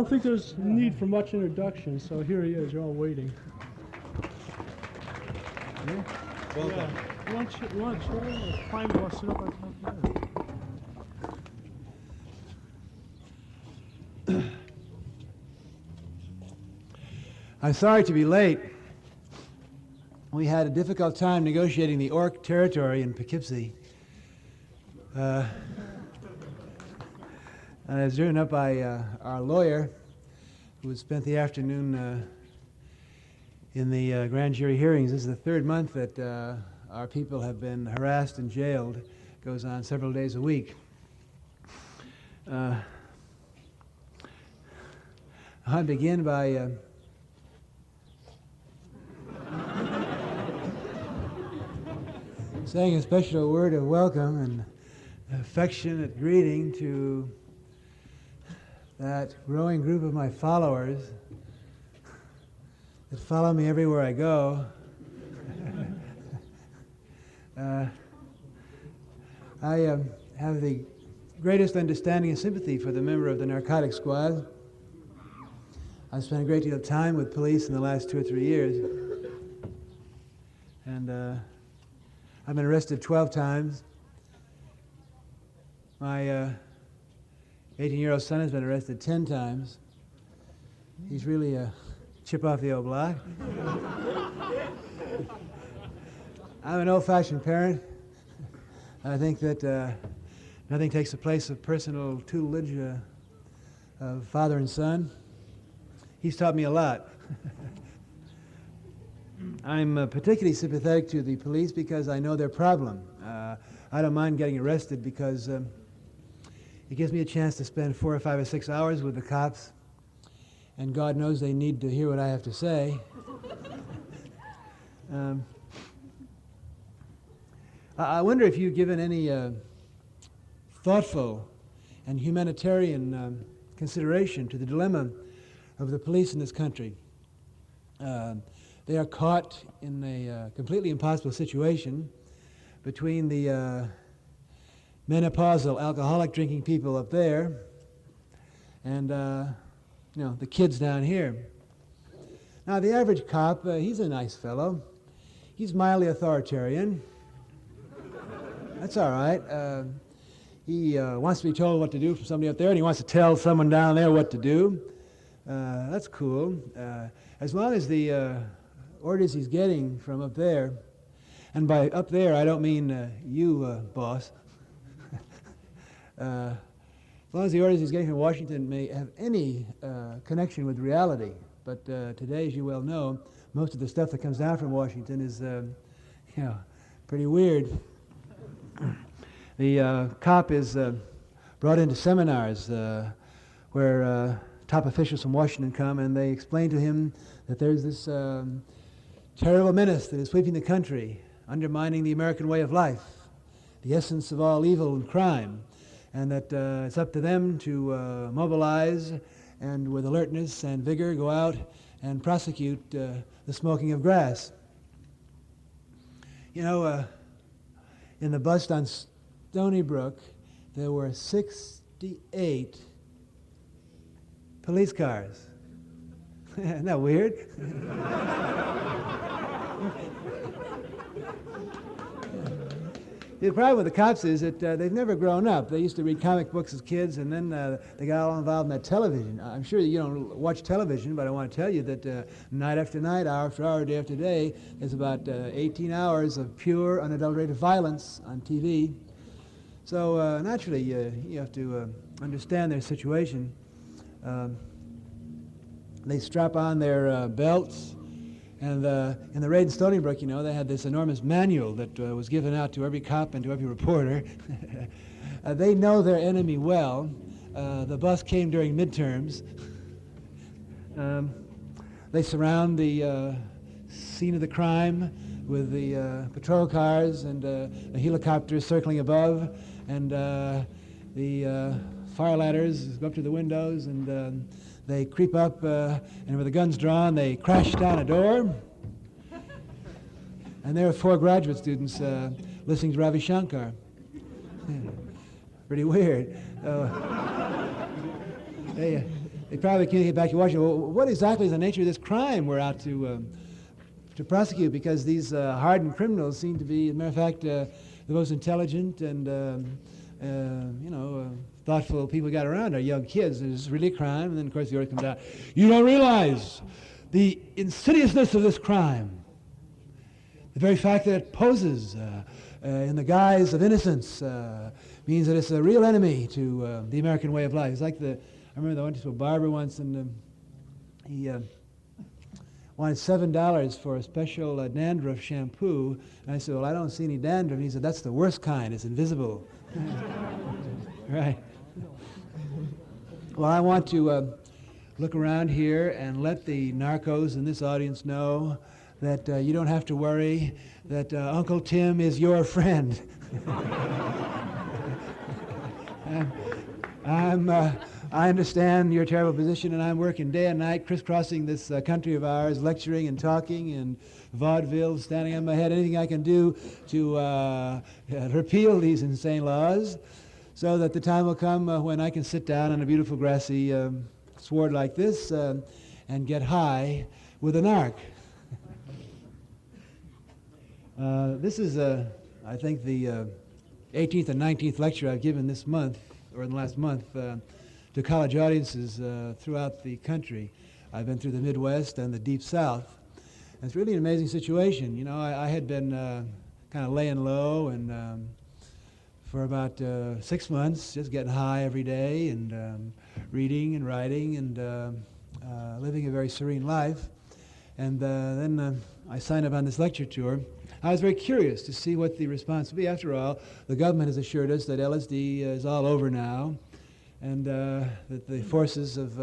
don't think there's need for much introduction, so here he is. You're all waiting. Yeah. Welcome. Yeah. You want a chair? Or climb or sit up on top of there? I'm sorry to be late. We had a difficult time negotiating the Orc territory in Poughkeepsie. I was driven up by our lawyer, who had spent the afternoon in the grand jury hearings. This is the third month that our people have been harassed and jailed. It goes on several days a week. I begin by saying a special word of welcome and affectionate greeting to that growing group of my followers that follow me everywhere I go. I have the greatest understanding and sympathy for the member of the narcotics squad. I've spent a great deal of time with police in the last 2 or 3 years. And I've been arrested 12 times. My 18-year-old son has been arrested 10 times. He's really a chip off the old block. I'm an old-fashioned parent. I think that nothing takes the place of personal tutelage of father and son. He's taught me a lot. I'm particularly sympathetic to the police because I know their problem. I don't mind getting arrested because it gives me a chance to spend 4 or 5 or 6 hours with the cops, and God knows they need to hear what I have to say. I wonder if you've given any thoughtful and humanitarian consideration to the dilemma of the police in this country. They are caught in a completely impossible situation between the menopausal alcoholic drinking people up there and the kids down here. Now the average cop, he's a nice fellow. He's mildly authoritarian. That's all right. He wants to be told what to do from somebody up there, and he wants to tell someone down there what to do. That's cool. As long as the orders he's getting from up there, and by up there I don't mean you, boss. As long as the orders he's getting from Washington may have any connection with reality. But today, as you well know, most of the stuff that comes down from Washington is, pretty weird. The cop is brought into seminars where top officials from Washington come, and they explain to him that there's this terrible menace that is sweeping the country, undermining the American way of life, the essence of all evil and crime, and that it's up to them to mobilize and with alertness and vigor go out and prosecute the smoking of grass. You know, in the bust on Stony Brook, there were 68 police cars. Isn't that weird? The problem with the cops is that they've never grown up. They used to read comic books as kids, and then they got all involved in that television. I'm sure that you don't watch television, but I want to tell you that night after night, hour after hour, day after day, there's about 18 hours of pure, unadulterated violence on TV. So naturally, you have to understand their situation. They strap on their belts. And in the raid in Stony Brook, they had this enormous manual that was given out to every cop and to every reporter. They know their enemy well. The bus came during midterms. They surround the scene of the crime with the patrol cars and the helicopters circling above, and the fire ladders go up to the windows, and they creep up, and with the guns drawn, they crash down a door. And there are 4 graduate students listening to Ravi Shankar. Pretty weird. They they probably communicate back to Washington, well, what exactly is the nature of this crime we're out to prosecute? Because these hardened criminals seem to be, as a matter of fact, the most intelligent and thoughtful people we got around are young kids. There's really a crime, and then of course the order comes out. You don't realize the insidiousness of this crime. The very fact that it poses in the guise of innocence means that it's a real enemy to the American way of life. It's like I remember I went to a barber once, and he wanted $7 for a special dandruff shampoo. And I said, well, I don't see any dandruff. And he said, that's the worst kind. It's invisible. Right. Well, I want to look around here and let the narcos in this audience know that you don't have to worry, that Uncle Tim is your friend. I understand your terrible position, and I'm working day and night crisscrossing this country of ours, lecturing and talking and vaudeville, standing on my head, anything I can do to repeal these insane laws, so that the time will come when I can sit down on a beautiful grassy sward like this and get high with a narc. This is, I think, the 18th and 19th lecture I've given this month, or in the last month, to college audiences throughout the country. I've been through the Midwest and the Deep South. And it's really an amazing situation. You know, I had been kind of laying low and for about 6 months, just getting high every day and reading and writing and living a very serene life. And then I signed up on this lecture tour. I was very curious to see what the response would be. After all, the government has assured us that LSD is all over now, and that the forces of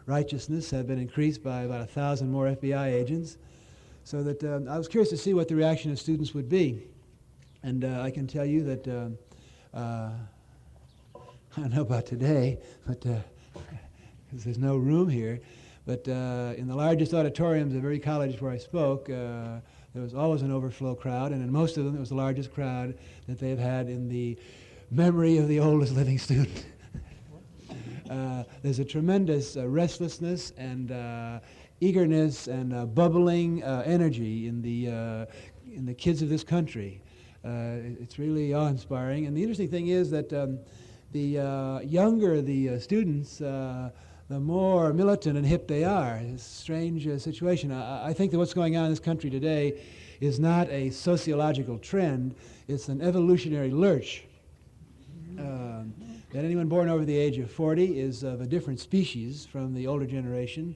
righteousness have been increased by about 1,000 more FBI agents, so that I was curious to see what the reaction of students would be. And I can tell you that, I don't know about today, but because there's no room here, but in the largest auditoriums of every college where I spoke, there was always an overflow crowd, and in most of them it was the largest crowd that they've had in the memory of the oldest living student. There's a tremendous restlessness and eagerness and bubbling energy in the kids of this country. It's really awe-inspiring. And the interesting thing is that the younger the students, the more militant and hip they are. It's a strange situation. I think that what's going on in this country today is not a sociological trend. It's an evolutionary lurch. That anyone born over the age of 40 is of a different species from the older generation.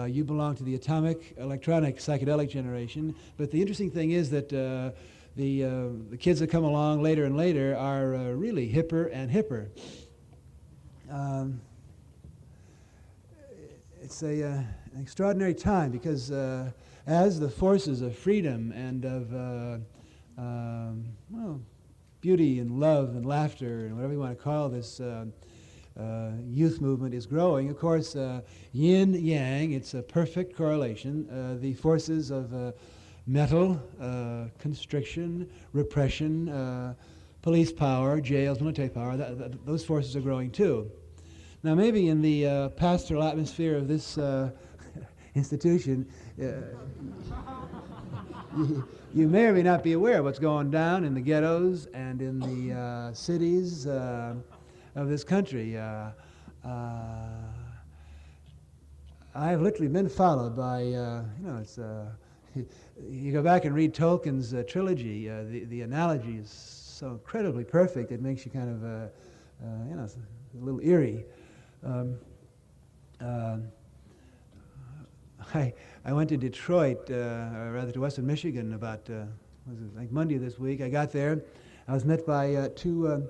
You belong to the atomic, electronic, psychedelic generation. But the interesting thing is that the kids that come along later and later are really hipper and hipper. It's an extraordinary time because as the forces of freedom and of beauty and love and laughter and whatever you want to call this youth movement is growing, of course, yin-yang, it's a perfect correlation. The forces of metal, constriction, repression, police power, jails, military power, those forces are growing too. Now, maybe in the pastoral atmosphere of this institution, you may or may not be aware of what's going down in the ghettos and in the cities of this country. I've literally been followed by, it's you go back and read Tolkien's trilogy. The analogy is so incredibly perfect. It makes you kind of, it's a little eerie. I went to Detroit, or rather to Western Michigan, about like Monday of this week. I got there. I was met by two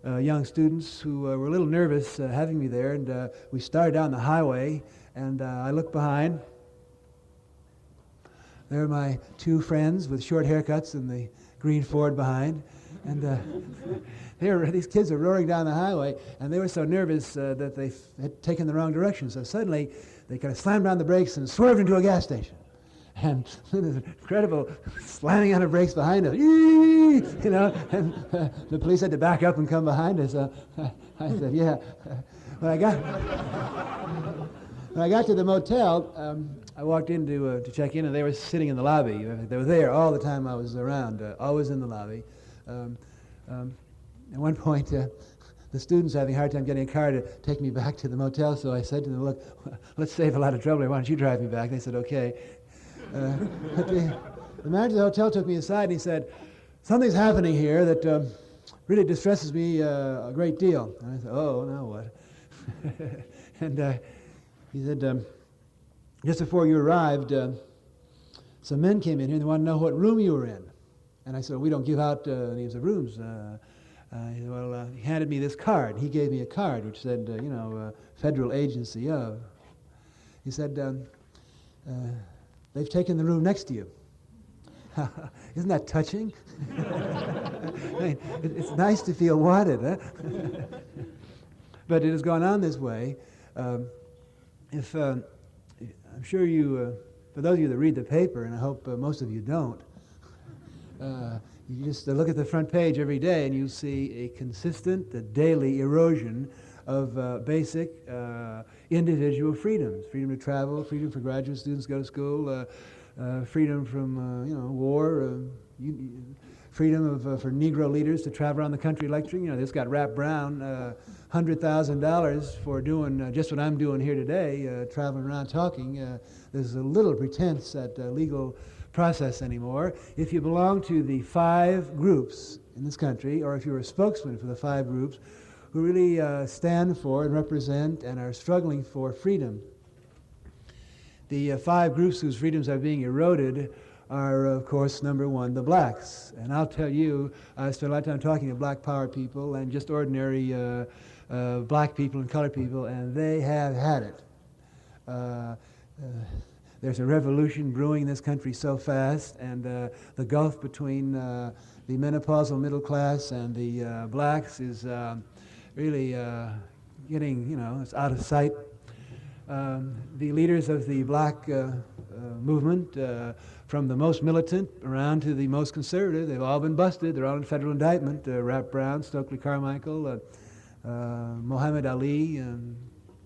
young students who were a little nervous having me there, and we started down the highway, and I looked behind. There were my two friends with short haircuts and the green Ford behind, and these kids were roaring down the highway, and they were so nervous that they had taken the wrong direction. So suddenly, they kind of slammed on the brakes and swerved into a gas station. And there's an incredible slamming on the brakes behind us, and the police had to back up and come behind us. I said, yeah. When I got When I got to the motel, I walked in to check in, and they were sitting in the lobby. They were there all the time I was around, always in the lobby. At one point, the students were having a hard time getting a car to take me back to the motel, so I said to them, look, let's save a lot of trouble. Why don't you drive me back? They said, okay. But the manager of the hotel took me aside, and he said, something's happening here that really distresses me a great deal. And I said, oh, now what? And he said, just before you arrived, some men came in here and they wanted to know what room you were in. And I said, we don't give out names of rooms. He said, well, he handed me this card. He gave me a card which said, Federal Agency of. He said, they've taken the room next to you. Isn't that touching? I mean, it's nice to feel wanted, huh? But it has gone on this way. I'm sure you, for those of you that read the paper, and I hope most of you don't, you just look at the front page every day and you see a consistent, daily erosion of basic individual freedoms. Freedom to travel, freedom for graduate students to go to school, freedom from war, freedom for Negro leaders to travel around the country lecturing. This got Rap Brown $100,000 for doing just what I'm doing here today, traveling around talking. There's a little pretense at legal process anymore. If you belong to the 5 groups in this country, or if you're a spokesman for the 5 groups who really stand for and represent and are struggling for freedom, the 5 groups whose freedoms are being eroded are, of course, number 1, the blacks. And I'll tell you, I spent a lot of time talking to black power people and just ordinary black people and colored people, and they have had it. There's a revolution brewing in this country so fast, and the gulf between the menopausal middle class and the blacks is really getting, it's out of sight. The leaders of the black movement, from the most militant around to the most conservative, they've all been busted. They're all in federal indictment. Rap Brown, Stokely Carmichael, Muhammad Ali,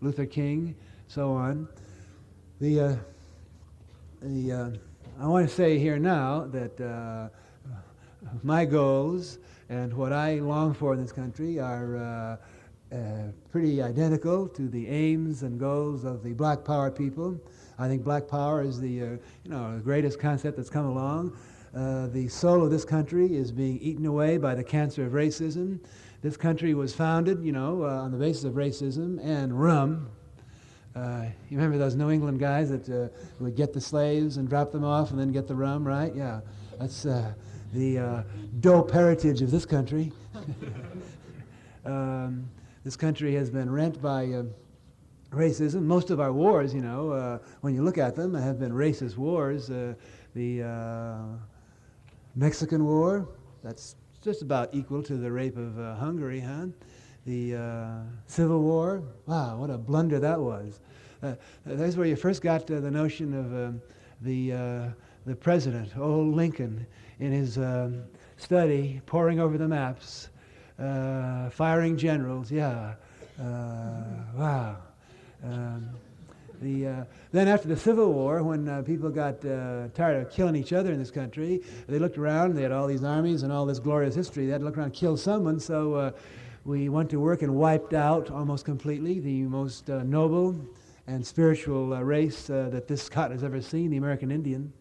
Luther King, so on. I want to say here now that my goals and what I long for in this country are pretty identical to the aims and goals of the black power people. I think black power is the greatest concept that's come along. The soul of this country is being eaten away by the cancer of racism. This country was founded, on the basis of racism and rum. You remember those New England guys that would get the slaves and drop them off and then get the rum, right? Yeah, that's the dope heritage of this country. This country has been rent by racism. Most of our wars, when you look at them, have been racist wars. The Mexican War, that's just about equal to the rape of Hungary, huh? The Civil War, wow, what a blunder that was. That's where you first got the notion of the president, old Lincoln, in his study, poring over the maps, firing generals, yeah, wow. Then after the Civil War, when people got tired of killing each other in this country, they looked around, they had all these armies and all this glorious history, they had to look around and kill someone, so we went to work and wiped out almost completely the most noble and spiritual race that this continent has ever seen, the American Indian.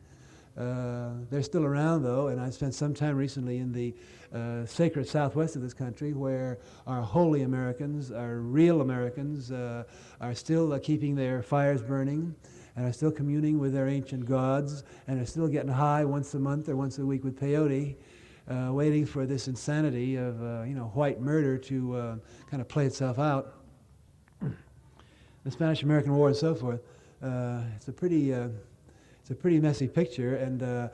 They're still around, though, and I spent some time recently in the sacred southwest of this country where our holy Americans, our real Americans, are still keeping their fires burning and are still communing with their ancient gods and are still getting high once a month or once a week with peyote, waiting for this insanity of white murder to kind of play itself out. The Spanish-American War and so forth. It's a pretty messy picture, and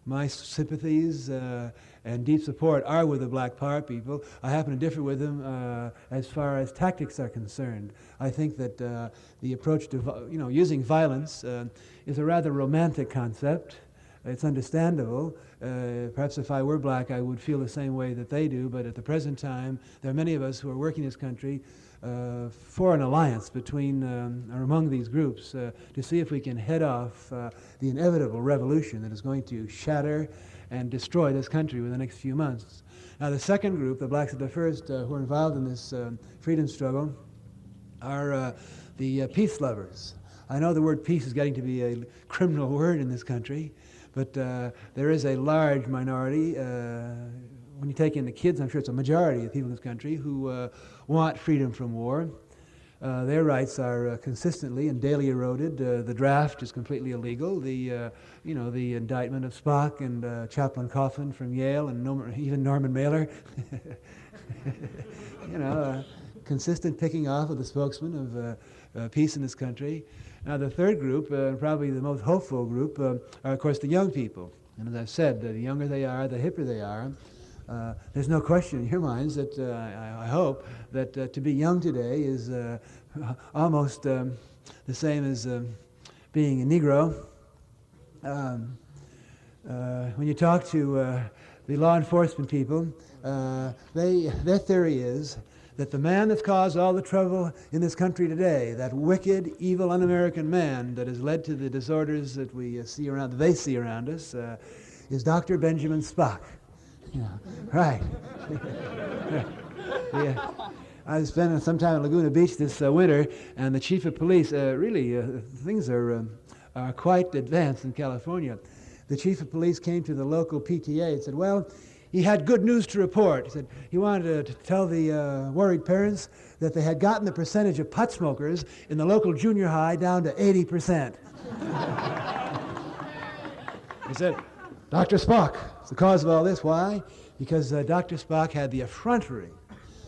my sympathies and deep support are with the black power people. I happen to differ with them as far as tactics are concerned. I think that the approach to using violence is a rather romantic concept. It's understandable. Perhaps if I were black, I would feel the same way that they do, but at the present time, there are many of us who are working in this country for an alliance between or among these groups to see if we can head off the inevitable revolution that is going to shatter and destroy this country within the next few months. Now, the second group, the blacks at the first, who are involved in this freedom struggle, are the peace lovers. I know the word peace is getting to be a criminal word in this country, but there is a large minority, when you take in the kids, I'm sure it's a majority of people in this country who want freedom from war. Their rights are consistently and daily eroded. The draft is completely illegal. The indictment of Spock and Chaplain Coffin from Yale and even Norman Mailer. Consistent picking off of the spokesman of peace in this country. Now, the third group, probably the most hopeful group, are, of course, the young people. And as I've said, the younger they are, the hipper they are. There's no question in your minds that I hope that to be young today is almost the same as being a Negro. When you talk to the law enforcement people, their theory is that the man that's caused all the trouble in this country today, that wicked, evil, un-American man that has led to the disorders that we see around, that they see around us, is Dr. Benjamin Spock. Right. Yeah. I was spending some time at Laguna Beach this winter, and the chief of police, things are quite advanced in California. The chief of police came to the local PTA and said, well, he had good news to report. He said he wanted to tell the worried parents that they had gotten the percentage of pot smokers in the local junior high down to 80%. He said, Dr. Spock is the cause of all this. Why? Because Dr. Spock had the effrontery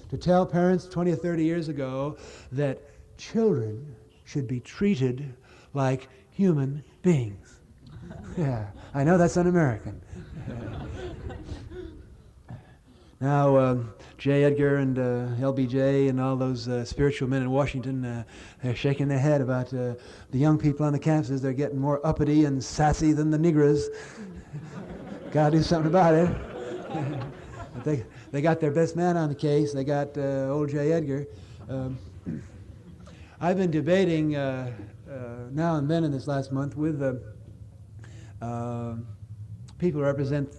to tell parents 20 or 30 years ago that children should be treated like human beings. Yeah, I know that's un-American. Now, J. Edgar and LBJ and all those spiritual men in Washington, they're shaking their head about the young people on the campuses. They're getting more uppity and sassy than the Negros. Got to do something about it. But they got their best man on the case. They got old J. Edgar. I've been debating now and then in this last month with people who represent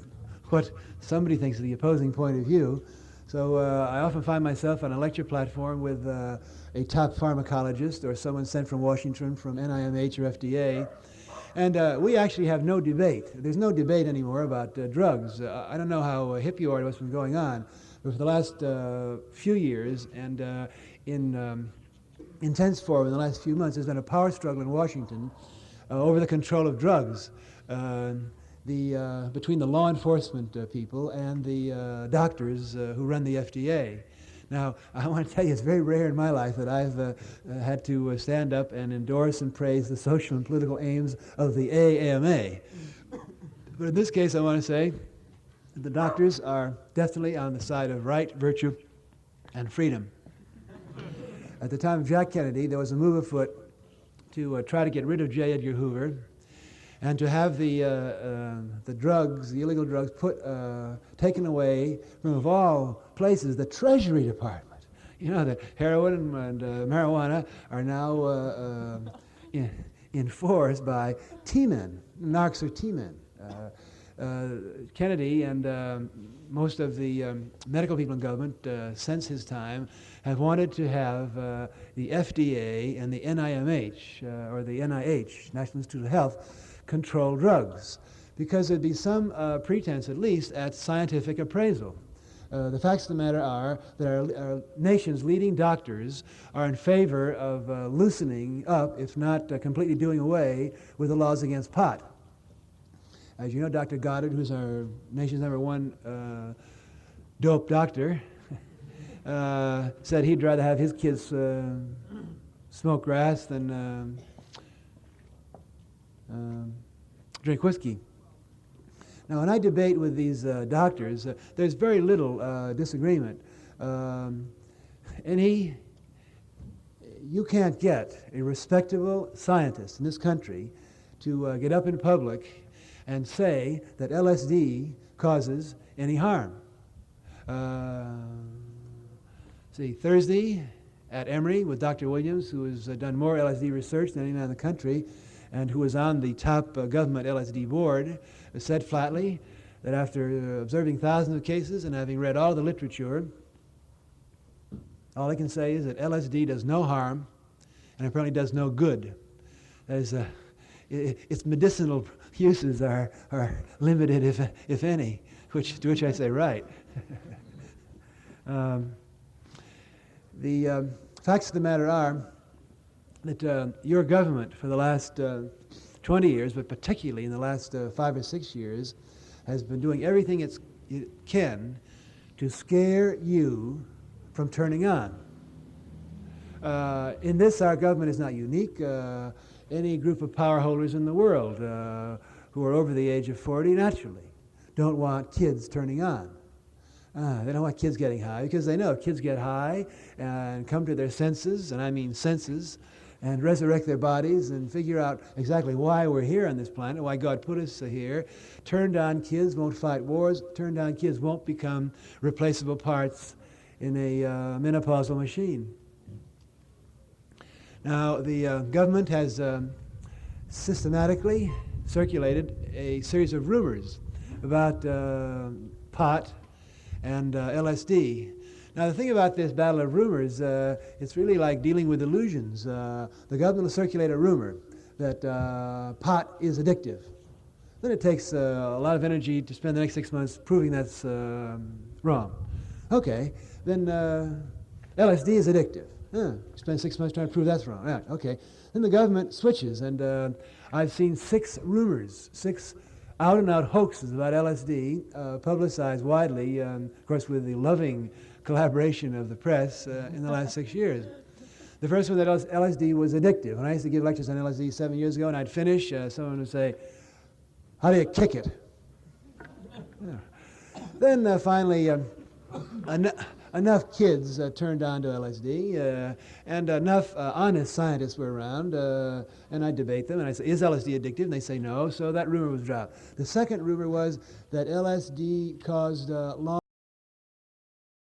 what somebody thinks is the opposing point of view. So I often find myself on a lecture platform with a top pharmacologist or someone sent from Washington from NIMH or FDA. And we actually have no debate. There's no debate anymore about drugs. I don't know how hip you are to what's been going on, but for the last few years and in intense form in the last few months, there's been a power struggle in Washington over the control of drugs. Between the law enforcement people and the doctors who run the FDA. Now, I want to tell you, it's very rare in my life that I've had to stand up and endorse and praise the social and political aims of the AMA. But in this case, I want to say that the doctors are definitely on the side of right, virtue, and freedom. At the time of Jack Kennedy, there was a move afoot to try to get rid of J. Edgar Hoover and to have the drugs, the illegal drugs, taken away from, of all places, the Treasury Department. You know that heroin and marijuana are now enforced by T-men. Narcs are T-men. Kennedy and most of the medical people in government since his time have wanted to have the FDA and the NIMH, or the NIH, National Institute of Health, control drugs, because there'd be some pretense, at least, at scientific appraisal. The facts of the matter are that our nation's leading doctors are in favor of loosening up, if not completely doing away, with the laws against pot. As you know, Dr. Goddard, who's our nation's #1 dope doctor, said he'd rather have his kids smoke grass than drink whiskey. Now, when I debate with these doctors, there's very little disagreement. You can't get a respectable scientist in this country to get up in public and say that LSD causes any harm. Thursday at Emory with Dr. Williams, who has done more LSD research than any man in the country, and who was on the top government LSD board, said flatly that after observing thousands of cases and having read all the literature, all I can say is that LSD does no harm and apparently does no good. That is, its medicinal uses are limited, if any, to which I say right. The facts of the matter are that your government for the last 20 years, but particularly in the last 5 or 6 years, has been doing everything it can to scare you from turning on. In this, our government is not unique. Any group of power holders in the world who are over the age of 40 naturally don't want kids turning on. They don't want kids getting high because they know if kids get high and come to their senses, and I mean senses, and resurrect their bodies and figure out exactly why we're here on this planet, why God put us here. Turned on kids won't fight wars. Turned on kids won't become replaceable parts in a menopausal machine. Now, the government has systematically circulated a series of rumors about pot and LSD. Now, the thing about this battle of rumors, it's really like dealing with illusions. The government will circulate a rumor that pot is addictive. Then it takes a lot of energy to spend the next 6 months proving that's wrong. Okay, then LSD is addictive. Spend 6 months trying to prove that's wrong. Right, okay. Then the government switches, and I've seen 6 rumors, 6 out-and-out hoaxes about LSD publicized widely, of course with the loving collaboration of the press in the last 6 years. The first one, that LSD was addictive. When I used to give lectures on LSD 7 years ago, and I'd finish, someone would say, "How do you kick it?" Yeah. Then finally, enough kids turned on to LSD, and enough honest scientists were around, and I debate them, and I say, "Is LSD addictive?" And they say no, so that rumor was dropped. The second rumor was that LSD caused long